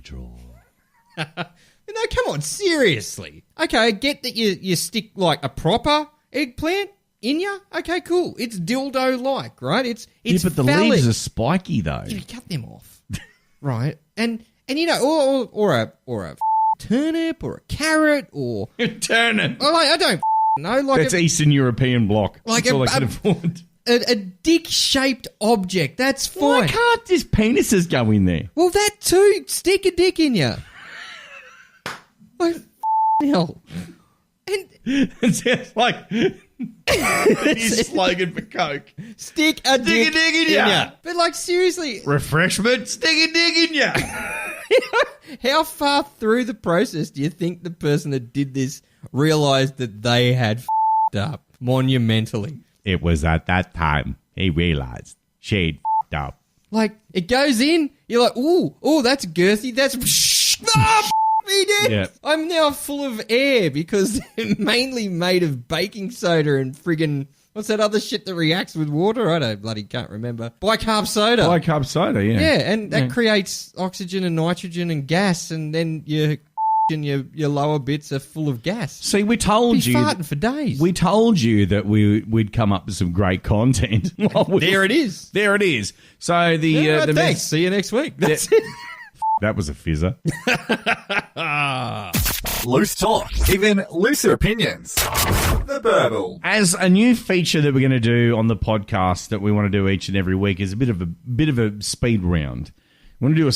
draw. No, come on, seriously. Okay, I get that you stick like a proper eggplant in ya. Okay, cool. It's dildo-like, right? It's but the phallic. leaves are spiky though. You cut them off, right? And you know, or a turnip or a carrot or Turnip. I don't know. Like That's Eastern European bloc. Like That's all I can afford. a dick-shaped object. That's fine. Why can't just penises go in there? Well, that too. Stick a dick in you. Like, hell. And It sounds like the new slogan for Coke. stick a dick in ya. ya. But like, seriously, Refreshment, stick a dick in ya. how far through the process do you think the person that did this realised that they had f***ed up monumentally? It was at that time he realised she'd f***ed up. Like, it goes in, you're like, ooh, that's girthy, that's... Ah, me, dude. Yeah. I'm now full of air because they're mainly made of baking soda and friggin'... What's that other shit that reacts with water? I don't bloody can't remember. Bicarb soda. Bicarb soda, yeah. Yeah, and that creates oxygen and nitrogen and gas, and then your lower bits are full of gas. See, we told you... farting for days. We told you that we'd come up with some great content. There it is. There it is. So the thanks. See you next week. That's it. That was a fizzer. Loose talk, even looser opinions. The Burble. As a new feature that we're going to do on the podcast that we want to do each and every week is a bit of a speed round. We want to do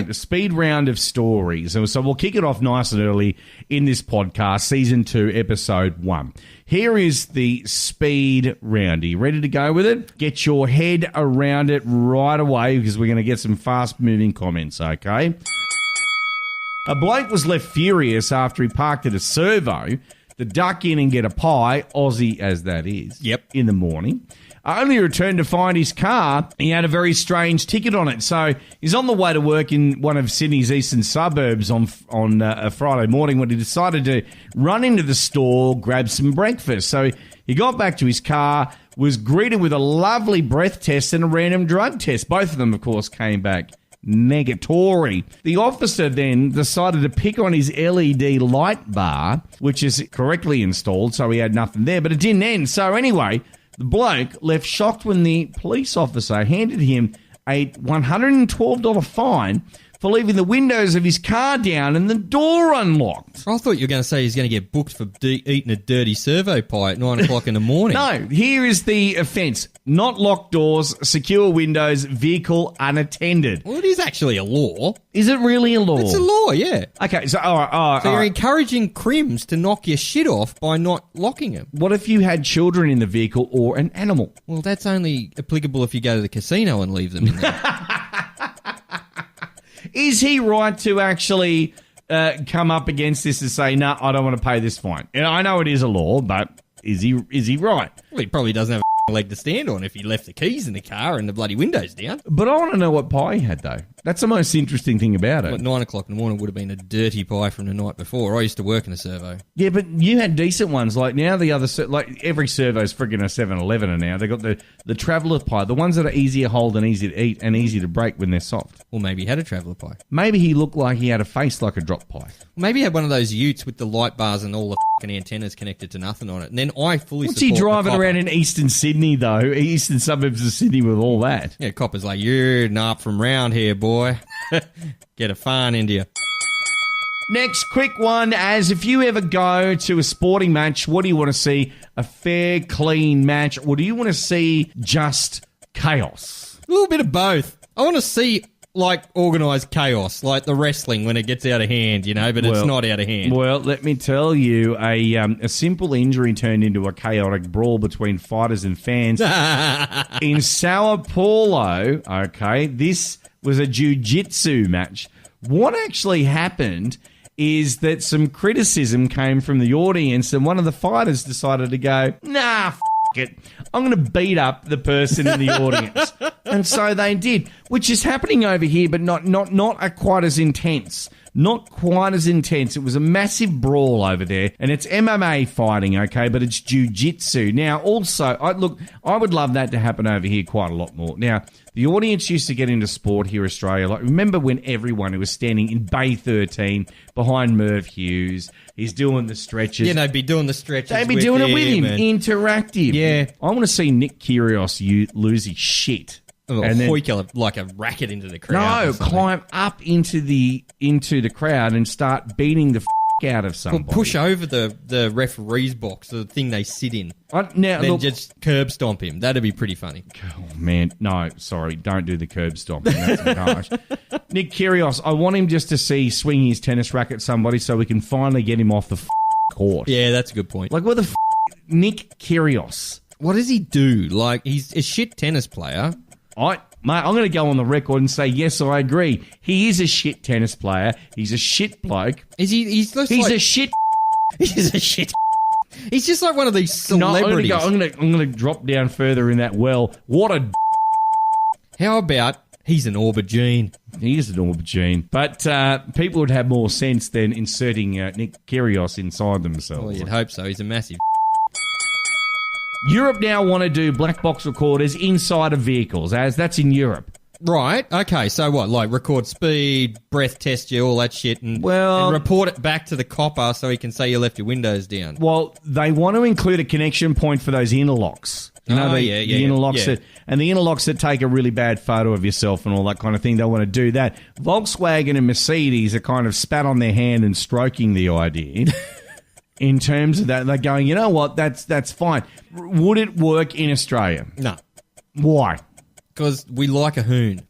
a speed round of stories. So we'll kick it off nice and early in this podcast, Season 2, Episode 1. Here is the speed round. Are you ready to go with it? Get your head around it right away because we're going to get some fast-moving comments, okay? A bloke was left furious after he parked at a servo to duck in and get a pie, Aussie as that is, in the morning. Only returned to find his car. He had a very strange ticket on it. So he's on the way to work in one of Sydney's eastern suburbs on a Friday morning when he decided to run into the store, grab some breakfast. So he got back to his car, was greeted with a lovely breath test and a random drug test. Both of them, of course, came back negatory. The officer then decided to pick on his LED light bar, which is correctly installed, so he had nothing there, but it didn't end. So anyway, the bloke left shocked when the police officer handed him a $112 fine for leaving the windows of his car down and the door unlocked. I thought you were going to say he's going to get booked for eating a dirty servo pie at 9 o'clock in the morning. No, here is the offence. Not locked doors, secure windows, vehicle unattended. Well, it is actually a law. Is it really a law? It's a law, yeah. Okay, so all right. So you're encouraging crims to knock your shit off by not locking them. What if you had children in the vehicle or an animal? Well, that's only applicable if you go to the casino and leave them in there. Is he right to actually come up against this and say, no, I don't want to pay this fine? And I know it is a law, but is he right? Well, he probably doesn't have a leg to stand on if he left the keys in the car and the bloody windows down. But I want to know what pie he had, though. That's the most interesting thing about it. Well, at 9 o'clock in the morning would have been a dirty pie from the night before. I used to work in a servo. Yeah, but you had decent ones. Like now the other, like every servo's friggin' a 7-Eleven now. They got the traveller pie, the ones that are easier to hold and easy to eat and easy to break when they're soft. Well, maybe he had a traveller pie. Maybe he looked like he had a face like a drop pie. Maybe he had one of those utes with the light bars and all the fucking antennas connected to nothing on it. And then I fully What's he driving around in eastern Sydney, though? Eastern suburbs of Sydney with all that? Yeah, copper's like, you're not from round here, boy. Get a fine into you. Next quick one, as if you ever go to a sporting match, what do you want to see? A fair, clean match, or do you want to see just chaos? A little bit of both. I want to see, like, organised chaos, like the wrestling when it gets out of hand, you know, but it's not out of hand. Well, let me tell you, a simple injury turned into a chaotic brawl between fighters and fans in Sao Paulo. Okay, this was a jiu-jitsu match. What actually happened is that some criticism came from the audience and one of the fighters decided to go, nah, f*** it. I'm going to beat up the person in the audience. And so they did, which is happening over here, but not quite as intense. Not quite as intense. It was a massive brawl over there, and it's MMA fighting, okay, but it's jiu-jitsu. Now, also, I would love that to happen over here quite a lot more. Now, The audience used to get into sport here in Australia. Like, remember when everyone who was standing in Bay 13 behind Merv Hughes, he's doing the stretches. Yeah, they'd be doing the stretches. They'd be doing it with him. and- Interactive. Yeah. I want to see Nick Kyrgios lose his shit. And then hoik like a racket into the crowd. No, climb up into the crowd and start beating the out of somebody. Or push over the referee's box, the thing they sit in. Now, Then look, just curb stomp him. That'd be pretty funny. oh, man, no, sorry, don't do the curb stomping. That's harsh. Nick Kyrgios, I want him just to see swinging his tennis racket at somebody so we can finally get him off the court. Yeah, that's a good point. Like, what the Nick Kyrgios? What does he do? Like, he's a shit tennis player. Mate, I'm going to go on the record and say, yes, I agree. He is a shit tennis player. He's a shit bloke. Is he? He's a shit. He's a shit. He's just like one of these celebrities. No, I'm going to drop down further in that well. What a. How about he's an aubergine? He is an aubergine. But people would have more sense than inserting Nick Kyrgios inside themselves. Well, you'd hope so. He's a massive. Europe now want to do black box recorders inside of vehicles, as that's in Europe. Right. Okay. So what? Like record speed, breath test you, all that shit, and report it back to the copper so he can say you left your windows down. Well, they want to include a connection point for those interlocks. You know, the interlocks that, and the interlocks that take a really bad photo of yourself and all that kind of thing. They want to do that. Volkswagen and Mercedes are kind of spat on their hand and stroking the idea. In terms of that, they're going, you know what? That's fine. Would it work in Australia? No. Why? Because we like a hoon.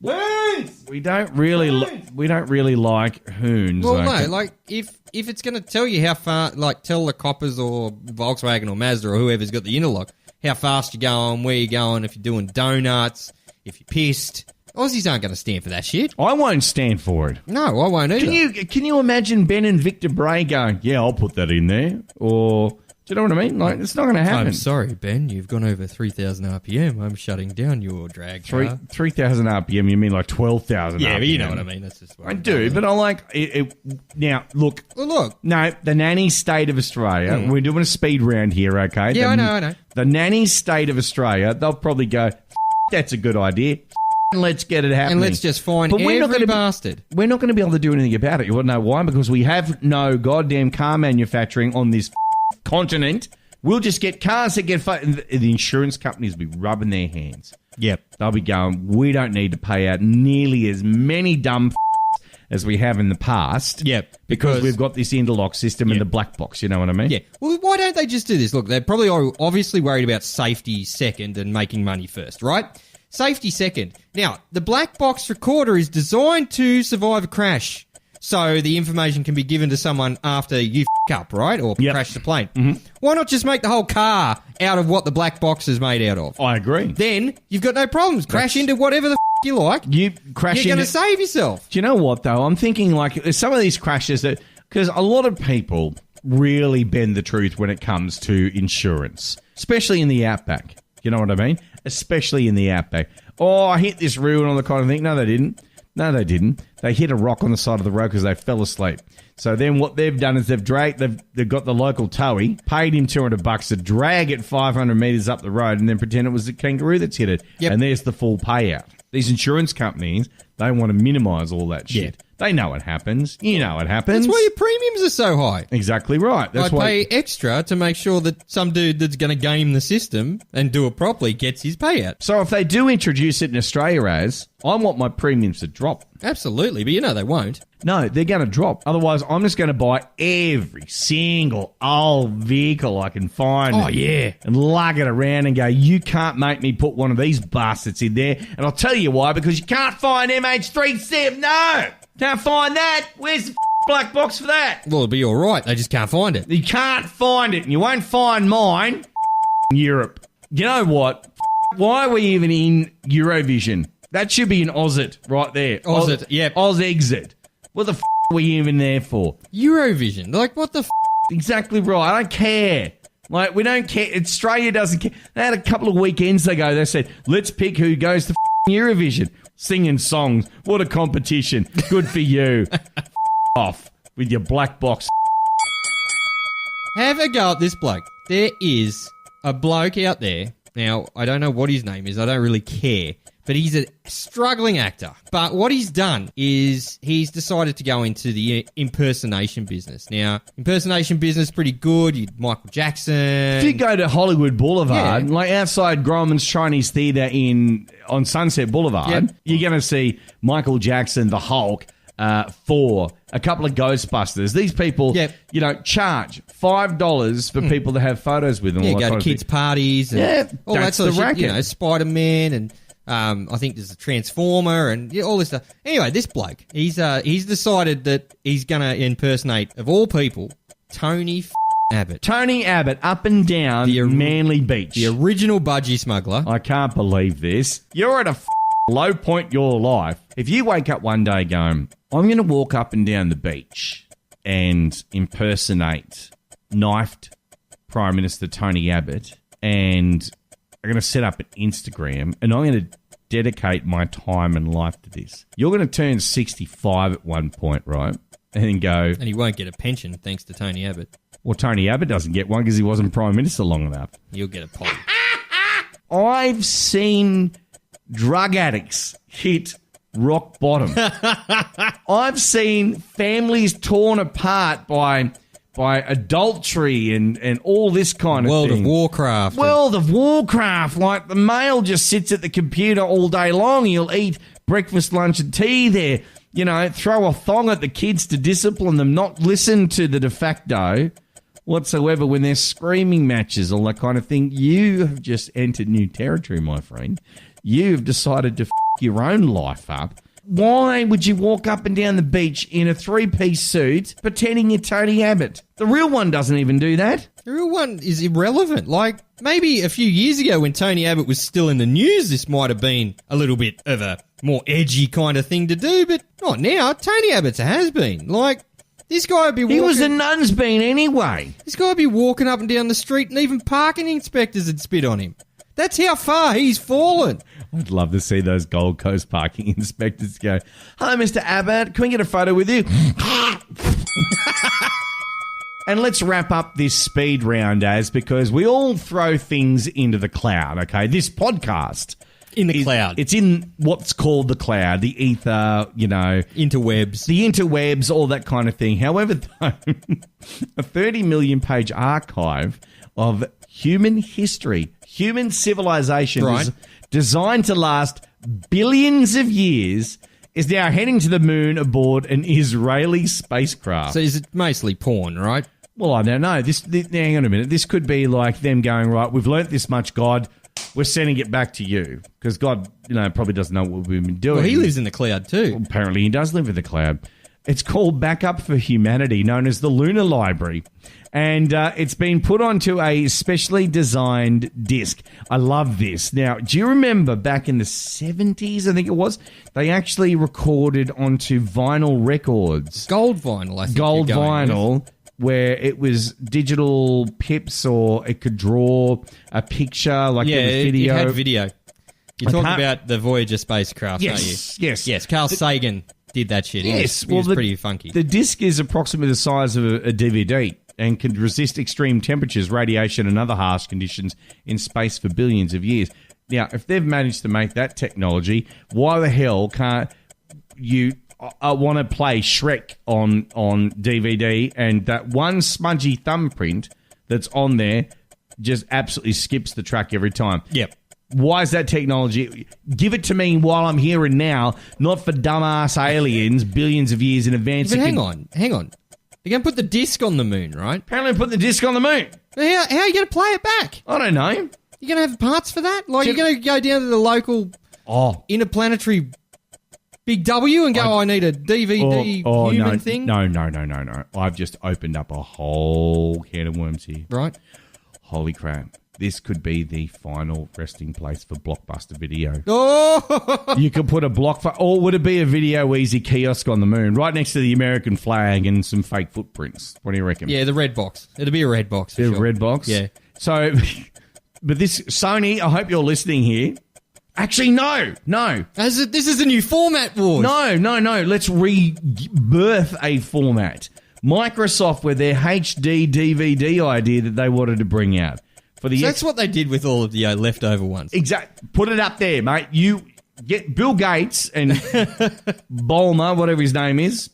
Hoons! We don't really like hoons. Well, no, like if it's going to tell you how far, like tell the coppers or Volkswagen or Mazda or whoever's got the interlock how fast you're going, where you're going, if you're doing donuts, if you're pissed. Aussies aren't going to stand for that shit. I won't stand for it. No, I won't either. Can you imagine Ben and Victor Bray going, yeah, I'll put that in there? Or, do you know what I mean? Like, it's not going to happen. I'm sorry, Ben, you've gone over 3,000 RPM. I'm shutting down your drag car. 3,000 RPM, you mean like 12,000 RPM? Yeah, but you know what I mean. That's just what I do, but I like it. Now, look. Well, look. No, the nanny state of Australia, we're doing a speed round here, okay? Yeah, I know. The nanny state of Australia, they'll probably go, that's a good idea. Let's get it happening. And let's just find every bastard. We're not going to be able to do anything about it. You want to know why? Because we have no goddamn car manufacturing on this continent. We'll just get cars that get... The insurance companies will be rubbing their hands. Yep. They'll be going, we don't need to pay out nearly as many dumb as we have in the past. Yep. Because we've got this interlock system and the black box, you know what I mean? Yeah. Well, why don't they just do this? Look, they're probably obviously worried about safety second and making money first, right? Safety second. Now, the black box recorder is designed to survive a crash. So the information can be given to someone after you up, right? Or crash the plane. Mm-hmm. Why not just make the whole car out of what the black box is made out of? I agree. Then you've got no problems. Crash into whatever the you like. You're going to save yourself. Do you know what, though? I'm thinking, like, there's some of these crashes that... Because a lot of people really bend the truth when it comes to insurance, especially in the outback. You know what I mean? Especially in the outback. Oh, I hit this ruin on the kind of thing. No, they didn't. They hit a rock on the side of the road because they fell asleep. So then what they've done is they've got the local towie, paid him $200 to drag it 500 metres up the road and then pretend it was a kangaroo that's hit it. Yep. And there's the full payout. These insurance companies, they want to minimise all that shit. Yeah. They know it happens. You know it happens. That's why your premiums are so high. Exactly right. That's why I pay extra to make sure that some dude that's going to game the system and do it properly gets his payout. So if they do introduce it in Australia I want my premiums to drop. Absolutely, but you know they won't. No, they're going to drop. Otherwise, I'm just going to buy every single old vehicle I can find. Oh, yeah. And lug it around and go, you can't make me put one of these bastards in there. And I'll tell you why, because you can't find MH370. No! Can't find that. Where's the black box for that? Well, it'll be all right. They just can't find it. You can't find it, and you won't find mine in Europe. You know what? Why are we even in Eurovision? That should be an Ozit right there. Ozit, yep. Oz-exit. What the are we even there for? Eurovision. Like, what the Exactly right. I don't care. Like, we don't care. Australia doesn't care. They had a couple of weekends ago, they said, let's pick who goes to Eurovision. Singing songs. What a competition. Good for you. Off with your black box. Have a go at this bloke. There is a bloke out there. Now, I don't know what his name is. I don't really care. But he's a struggling actor. But what he's done is he's decided to go into the impersonation business. Now, impersonation business pretty good. Michael Jackson. If you go to Hollywood Boulevard, like outside Groman's Chinese Theatre on Sunset Boulevard, you're going to see Michael Jackson, the Hulk, Thor, a couple of Ghostbusters. These people, charge $5 for people to have photos with them. Yeah, go to kids' parties. And all that sort of shit. Racket. Spider-Man and I think there's a Transformer and all this stuff. Anyway, this bloke, he's decided that he's going to impersonate, of all people, Tony Abbott. Tony Abbott, up and down Manly Beach. The original budgie smuggler. I can't believe this. You're at a low point in your life. If you wake up one day going, I'm going to walk up and down the beach and impersonate knifed Prime Minister Tony Abbott, and I'm going to set up an Instagram, and I'm going to dedicate my time and life to this. You're going to turn 65 at one point, right? And then go... And he won't get a pension thanks to Tony Abbott. Well, Tony Abbott doesn't get one because he wasn't Prime Minister long enough. You'll get a pot. I've seen drug addicts hit rock bottom. I've seen families torn apart by adultery and all this kind of World thing. World of Warcraft. Like, the male just sits at the computer all day long. He'll eat breakfast, lunch and tea there. Throw a thong at the kids to discipline them, not listen to the de facto whatsoever when they're screaming matches, all that kind of thing. You have just entered new territory, my friend. You've decided to your own life up. Why would you walk up and down the beach in a three-piece suit pretending you're Tony Abbott? The real one doesn't even do that. The real one is irrelevant. Like, maybe a few years ago when Tony Abbott was still in the news, this might have been a little bit of a more edgy kind of thing to do, but not now. Tony Abbott's a has-been. Like, this guy would be walking... He was a nun's been anyway. This guy would be walking up and down the street and even parking inspectors would spit on him. That's how far he's fallen. I'd love to see those Gold Coast parking inspectors go, hello, Mr. Abbott, can we get a photo with you? And let's wrap up this speed round, because we all throw things into the cloud, okay? This podcast... In the cloud. It's in what's called the cloud, the ether, Interwebs. The interwebs, all that kind of thing. However, though, a 30 million page archive of human history, human civilization designed to last billions of years is now heading to the moon aboard an Israeli spacecraft. So is it mostly porn, right? Well, I don't know. Hang on a minute. This could be like them going, right, we've learnt this much, God. We're sending it back to you. Because God, probably doesn't know what we've been doing. Well, he lives in the cloud too. Well, apparently he does live in the cloud. It's called Backup for Humanity, known as the Lunar Library. And it's been put onto a specially designed disc. I love this. Now, do you remember back in the 70s, I think it was, they actually recorded onto vinyl records. Gold vinyl, I think. Gold vinyl. Where it was digital pips, or it could draw a picture, like it was video. Yeah, it had video. You talk about the Voyager spacecraft, don't you? Yes. Carl Sagan did that shit. Yes. It was pretty funky. The disc is approximately the size of a DVD and can resist extreme temperatures, radiation, and other harsh conditions in space for billions of years. Now, if they've managed to make that technology, why the hell can't you... I want to play Shrek on DVD, and that one smudgy thumbprint that's on there just absolutely skips the track every time. Yep. Why is that technology? Give it to me while I'm here and now, not for dumbass aliens billions of years in advance. But hang on. They're going to put the disc on the moon, right? Apparently put the disc on the moon. How are you going to play it back? I don't know. You're going to have parts for that? Like, you're going to go down to the local interplanetary... Big W and go, I need a DVD human thing? No. I've just opened up a whole can of worms here. Right. Holy crap. This could be the final resting place for Blockbuster Video. Oh! You could put or would it be a Video Easy kiosk on the moon, right next to the American flag and some fake footprints? What do you reckon? Yeah, the red box. It'll be a red box. A red box? Yeah. So, but this, Sony, I hope you're listening here. Actually, no. This is a new format, Wars. No. Let's rebirth a format. Microsoft with their HD DVD idea that they wanted to bring out. That's what they did with all of the leftover ones. Exactly. Put it up there, mate. get Bill Gates and Bulmer, whatever his name is,